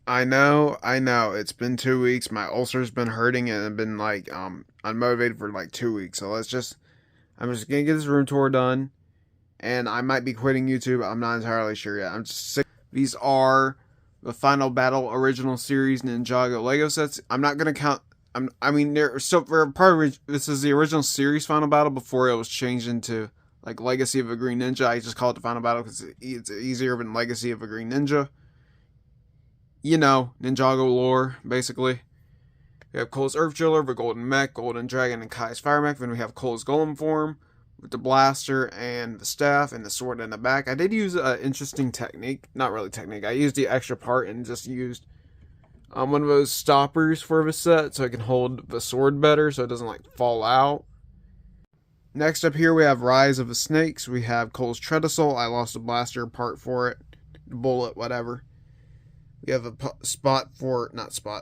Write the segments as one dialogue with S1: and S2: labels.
S1: I know. It's been 2 weeks. My ulcer's been hurting and I've been like unmotivated for like 2 weeks. So I'm just gonna get this room tour done and I might be quitting YouTube. I'm not entirely sure yet. I'm just sick. These are the Final Battle Original Series Ninjago Lego sets. I'm not gonna count. I mean, they're still they're part of. This is the original series Final Battle before it was changed into like Legacy of a Green Ninja. I just call it the Final Battle because it's easier than Legacy of a Green Ninja. You know, Ninjago lore basically. We have Cole's Earth Driller, the Golden Mech, Golden Dragon, and Kai's Fire Mech. Then we have Cole's Golem form with the blaster and the staff and the sword in the back. I did use an interesting technique. Not really technique. I used the extra part and just used one of those stoppers for the set so I can hold the sword better so it doesn't like fall out. Next up here we have Rise of the Snakes. We have Cole's Treadasol. I lost a blaster part for it. Bullet, whatever. We have a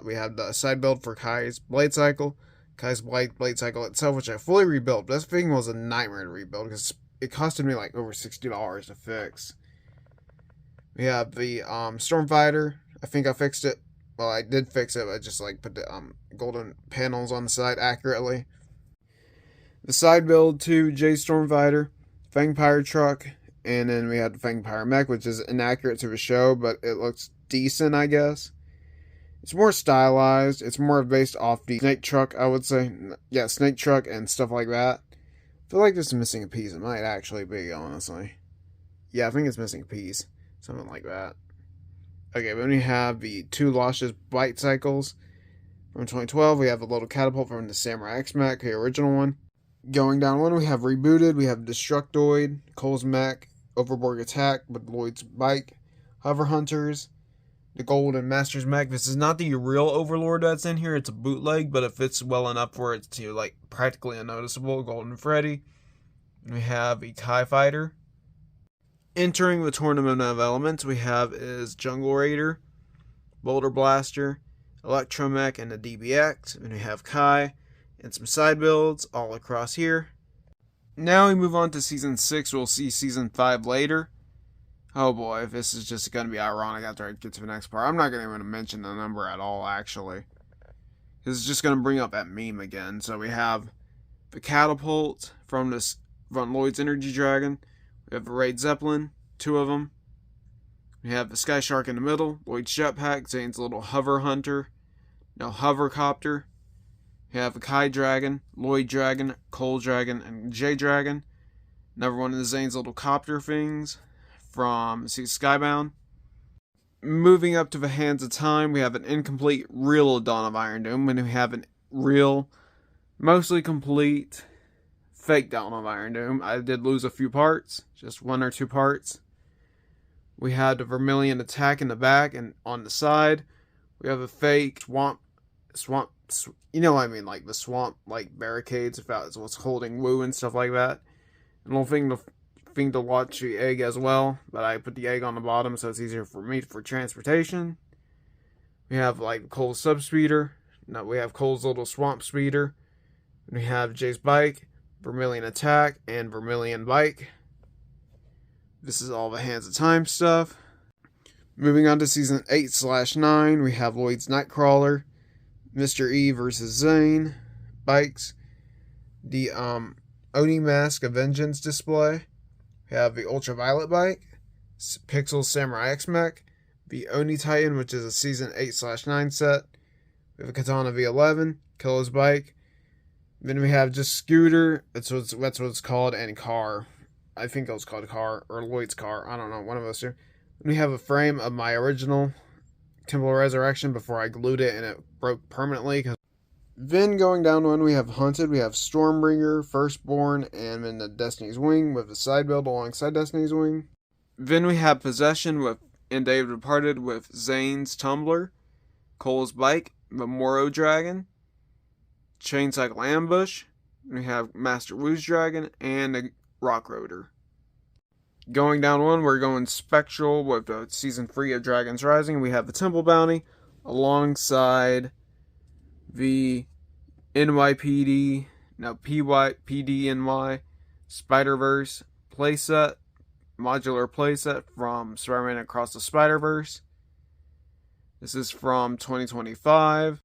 S1: we have the side build for Kai's Blade Cycle. Kai's Blade Cycle itself, which I fully rebuilt. This thing was a nightmare to rebuild because it costed me like over $60 to fix. We have the Stormfighter. I think I fixed it. Well, I did fix it. I just like put the golden panels on the side accurately. The side build to Jay Stormfighter, Fangpire Truck, and then we had the Fangpire Mech, which is inaccurate to the show, but it looks decent, I guess. It's more stylized. It's more based off the Snake Truck, I would say. Yeah, Snake Truck and stuff like that. I feel like this is missing a piece. It might actually be, honestly. Yeah, I think it's missing a piece. Something like that. Okay, then we have the two Luscious Bite Cycles from 2012. We have the little catapult from the Samurai X Mech, the original one. Going down one, we have Rebooted. We have Destructoid, Cole's Mech, Overboard Attack with Lloyd's Bike, Hover Hunters, the Golden Master's Mech. This is not the real Overlord that's in here. It's a bootleg, but it fits well enough for it to like practically unnoticeable. Golden Freddy. We have a TIE Fighter. Entering the Tournament of Elements, we have is Jungle Raider, Boulder Blaster, Electromech, and the DBX. And we have Kai and some side builds all across here. Now we move on to Season 6. We'll see Season 5 later. Oh boy, this is just going to be ironic after I get to the next part. I'm not going to even mention the number at all, actually. This is just going to bring up that meme again. So we have the Catapult from Lloyd's Energy Dragon. We have the Raid Zeppelin, two of them. We have the Sky Shark in the middle, Lloyd's Jetpack, Zane's little Hover Hunter, now Hovercopter. We have a Kai Dragon, Lloyd Dragon, Cole Dragon, and J Dragon. Another one of the Zane's little copter things from Skybound. Moving up to the Hands of Time, we have an incomplete real Dawn of Iron Doom, and we have an real, mostly complete fake Dawn of Iron Doom. I did lose a few parts, just one or two parts. We had the Vermilion Attack in the back and on the side. We have a fake swamp, you know what I mean, like the swamp, like barricades, if that's what's holding Woo and stuff like that. And little thing to watch the egg as well, but I put the egg on the bottom so it's easier for me for transportation. We have like Cole's Subspeeder. No, we have Cole's little Swamp Speeder. We have Jay's Bike, Vermilion Attack, and Vermilion Bike. This is all the Hands of Time stuff. Moving on to Season 8/9, we have Lloyd's Nightcrawler, Mr. E versus Zane bikes, the Oni Mask of Vengeance display. We have the Ultraviolet bike, Pixel's Samurai X Mech, the Oni Titan, which is a Season 8/9 set. We have a Katana V11, Killer's bike. Then we have just Scooter, that's what it's called, and Car. I think it was called Car, or Lloyd's Car, I don't know, one of those two. Then we have a frame of my original Temple of Resurrection before I glued it and it broke permanently. Then going down one, we have Hunted, we have Stormbringer, Firstborn, and then the Destiny's Wing with the side build alongside Destiny's Wing. Then we have Possession and Day of the Departed with Zane's Tumbler, Cole's Bike, the Moro Dragon, Chain Cycle Ambush. We have Master Wu's Dragon and the Rock Rotor. Going down one, we're going Spectral with the Season 3 of Dragon's Rising. We have the Temple Bounty alongside the PYPDNY Spider-Verse playset, modular playset from Spider-Man Across the Spider-Verse. This is from 2025.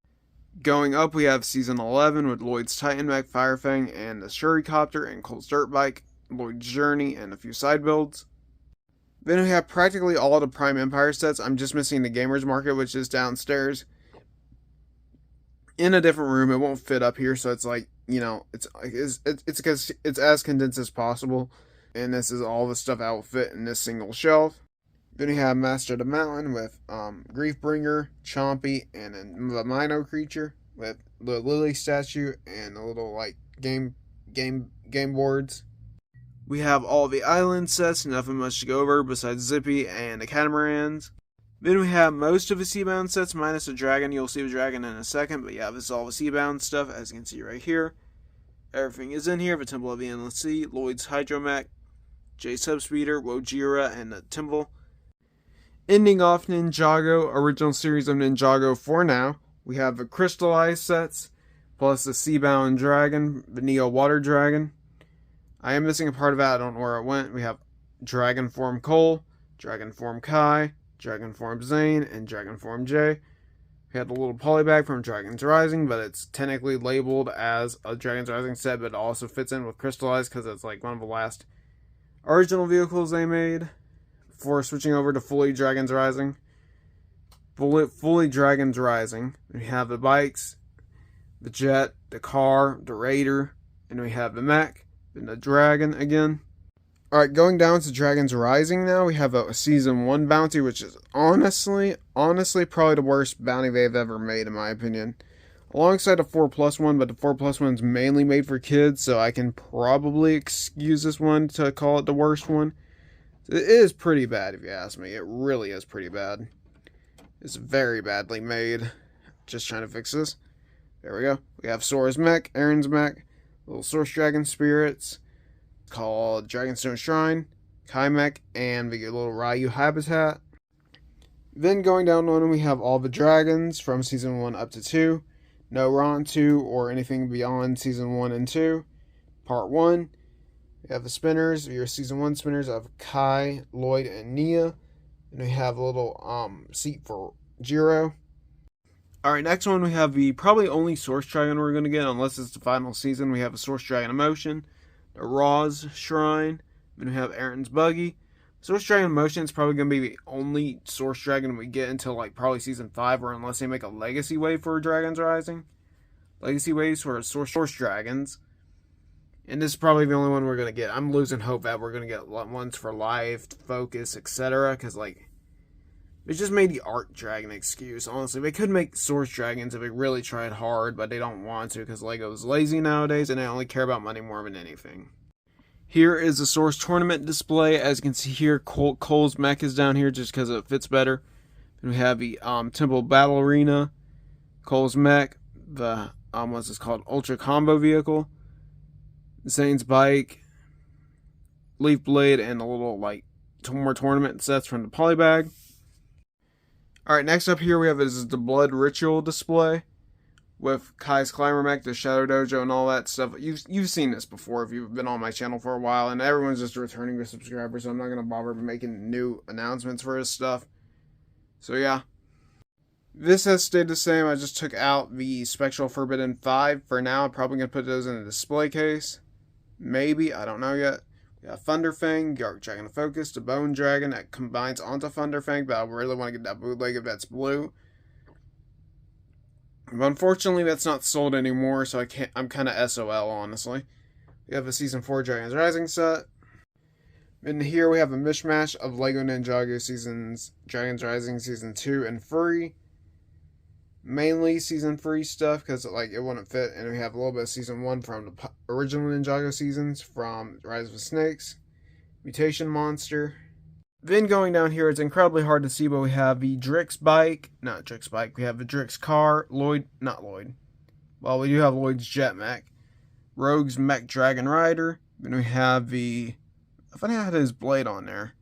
S1: Going up, we have Season 11 with Lloyd's Titan Mech, Firefang, and the Shuricopter, and Cole's Dirt Bike, Lloyd's Journey, and a few side builds. Then we have practically all the Prime Empire sets. I'm just missing the Gamers Market, which is downstairs in a different room. It won't fit up here, so it's like, you know, it's as condensed as possible. And this is all the stuff that will fit in this single shelf. Then we have Master of the Mountain with Griefbringer, Chompy, and the Mino creature with the Lily statue and a little like game boards. We have all the island sets, nothing much to go over besides Zippy and the Catamarans. Then we have most of the Seabound sets minus the dragon. You'll see the dragon in a second, but yeah, this is all the Seabound stuff, as you can see right here. Everything is in here. The Temple of the Endless Sea, Lloyd's Hydromech, J Subspeeder, Wojira, and the Temple. Ending off Ninjago, original series of Ninjago for now. We have the Crystallized sets, plus the Seabound Dragon, the Neo Water Dragon. I am missing a part of that, I don't know where it went. We have Dragon Form Cole, Dragon Form Kai, Dragon Form Zane, and Dragon Form J. We had the little polybag from Dragon's Rising, but it's technically labeled as a Dragon's Rising set, but it also fits in with Crystallized because it's like one of the last original vehicles they made before switching over to fully Dragon's Rising. Fully Dragon's Rising. We have the bikes, the jet, the car, the raider, and we have the mech, then the dragon again. Alright, going down to Dragon's Rising now, we have a Season 1 bounty, which is honestly probably the worst bounty they've ever made, in my opinion. Alongside a 4+ one, but the 4+ one's mainly made for kids, so I can probably excuse this one to call it the worst one. It is pretty bad, if you ask me. It really is pretty bad. It's very badly made. Just trying to fix this. There we go. We have Sora's mech, Aaron's mech, little Source Dragon spirits, called Dragonstone Shrine, Kai mech, and the little Ryu habitat. Then going down on them, we have all the dragons from Season 1 up to 2. No Ron 2 or anything beyond Season 1 and 2. Part 1. We have the spinners, your Season 1 spinners of Kai, Lloyd, and Nia. And we have a little seat for Jiro. Alright, next one we have the probably only Source Dragon we're going to get, unless it's the final season. We have a Source Dragon Emotion, the Raw's Shrine, then we have Aaron's Buggy. Source Dragon Emotion is probably going to be the only Source Dragon we get until like probably Season 5, or unless they make a Legacy wave for Dragon's Rising. Legacy waves for Source Dragons. And this is probably the only one we're going to get. I'm losing hope that we're going to get ones for Life, Focus, etc. Because, like, they just made the Art Dragon excuse. Honestly, they could make Source Dragons if they really tried hard, but they don't want to because LEGO's lazy nowadays and they only care about money more than anything. Here is the Source Tournament display. As you can see here, Cole's mech is down here just because it fits better. Then we have the Temple Battle Arena, Cole's mech, the, what's this called, Ultra Combo Vehicle, Zane's bike, Leaf Blade, and a little, like, more tournament sets from the polybag. Alright, next up here we have the Blood Ritual display with Kai's Climber mech, the Shadow Dojo, and all that stuff. You've seen this before if you've been on my channel for a while, and everyone's just returning to subscribers, so I'm not going to bother making new announcements for his stuff. So yeah. This has stayed the same. I just took out the Spectral Forbidden 5 for now. I'm probably going to put those in a display case. Maybe, I don't know yet. We got Thunderfang, Dark Dragon of Focus, the Bone Dragon that combines onto Thunderfang, but I really want to get that bootleg if that's blue. But unfortunately, that's not sold anymore, so I'm kind of SOL, honestly. We have a Season 4 Dragon's Rising set. And here we have a mishmash of LEGO Ninjago Seasons, Dragon's Rising Season 2 and 3. Mainly Season 3 stuff, because like it wouldn't fit. And we have a little bit of Season 1 from the original Ninjago seasons, from Rise of the Snakes, Mutation Monster. Then going down here, it's incredibly hard to see, but we have the Drix bike, not Drix bike, we have the Drix car, not Lloyd. Well, we do have Lloyd's jet mech, Rogue's mech Dragon Rider. Then we have the, I thought I had his blade on there.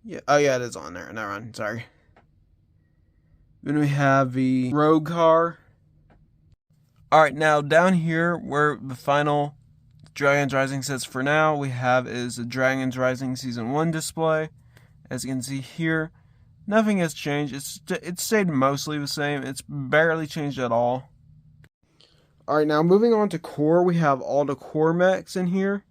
S1: Yeah, oh yeah, it is on there. Never mind, sorry. Then we have the Rogue car. Alright, now down here where the final Dragon's Rising sets for now we have is the Dragon's Rising Season 1 display. As you can see here, Nothing has changed. It's stayed mostly the same. It's barely changed at all. Alright, now moving on to core, we have all the core mechs in here.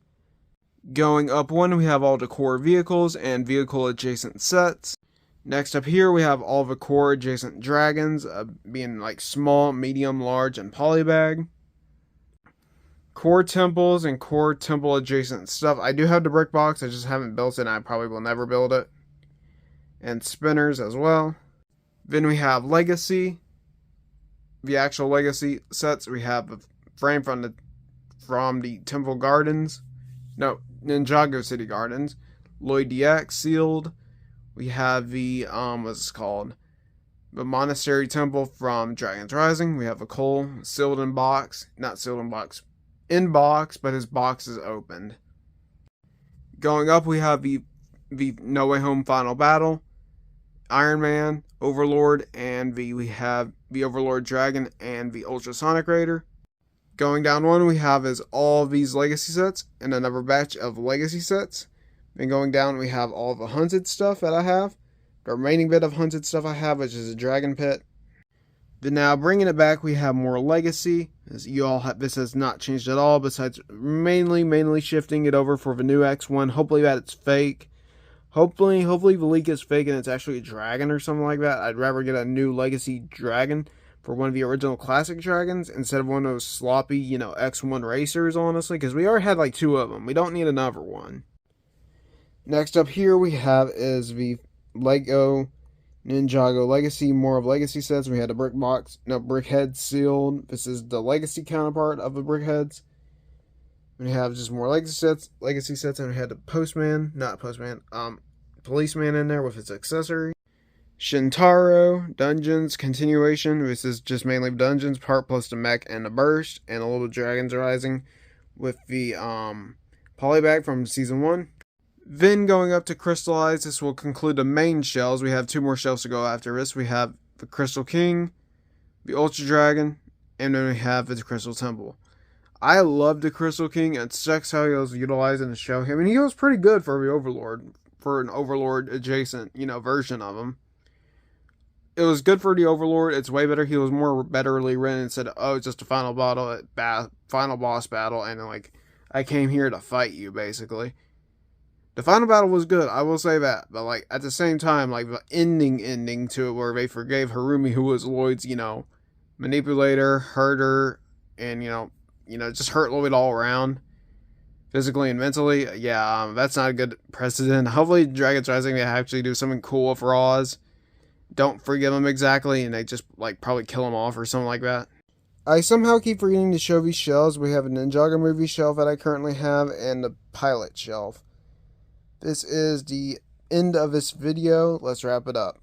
S1: Going up one, we have all the core vehicles and vehicle adjacent sets. Next up here, we have all the core adjacent dragons, being like small, medium, large, and polybag. Core temples and core temple adjacent stuff. I do have the brick box, I just haven't built it, and I probably will never build it. And spinners as well. Then we have legacy. The actual legacy sets. We have a frame from the Temple Gardens. No, Ninjago City Gardens. Lloyd DX sealed. We have the what's it called? The Monastery Temple from Dragon's Rising. We have a Cole sealed in box. Not sealed in box. In box, but his box is opened. Going up, we have the No Way Home Final Battle. Iron Man, Overlord, and we have the Overlord Dragon and the Ultrasonic Raider. Going down one, we have is all these legacy sets and another batch of legacy sets. Then going down, we have all the hunted stuff that I have. The remaining bit of hunted stuff I have, which is a dragon pit. Then now bringing it back, we have more legacy. As you all have, this has not changed at all, besides mainly shifting it over for the new X1. Hopefully that it's fake. Hopefully the leak is fake and it's actually a dragon or something like that. I'd rather get a new legacy dragon for one of the original classic dragons instead of one of those sloppy, X1 racers, honestly, because we already had like 2 of them. We don't need another one. Next up here we have is the Lego Ninjago Legacy, more of legacy sets. We had a brick head sealed. This is the legacy counterpart of the brick heads. We have just more legacy sets, and we had the policeman in there with its accessory. Shintaro, dungeons, continuation. This is just mainly dungeons part plus the mech and the burst, and a little Dragon's Rising with the polybag from season 1. Then going up to Crystallized, this will conclude the main shells. We have 2 more shells to go after this. We have the Crystal King, the Ultra Dragon, and then we have the Crystal Temple. I love the Crystal King. It sucks how he was utilized in the show. I mean, he was pretty good for the Overlord, for an Overlord adjacent, version of him. It was good for the Overlord. It's way better. He was more betterly written instead of, it's just a final boss battle, and I came here to fight you, basically. The final battle was good, I will say that. But at the same time, the ending to it, where they forgave Harumi, who was Lloyd's, manipulator, herder, and just hurt Lloyd all around, physically and mentally. Yeah, that's not a good precedent. Hopefully, Dragon's Rising, they actually do something cool for Oz. Don't forgive him exactly, and they just probably kill him off or something like that. I somehow keep forgetting to show these shelves. We have a Ninjago movie shelf that I currently have, and the pilot shelf. This is the end of this video. Let's wrap it up.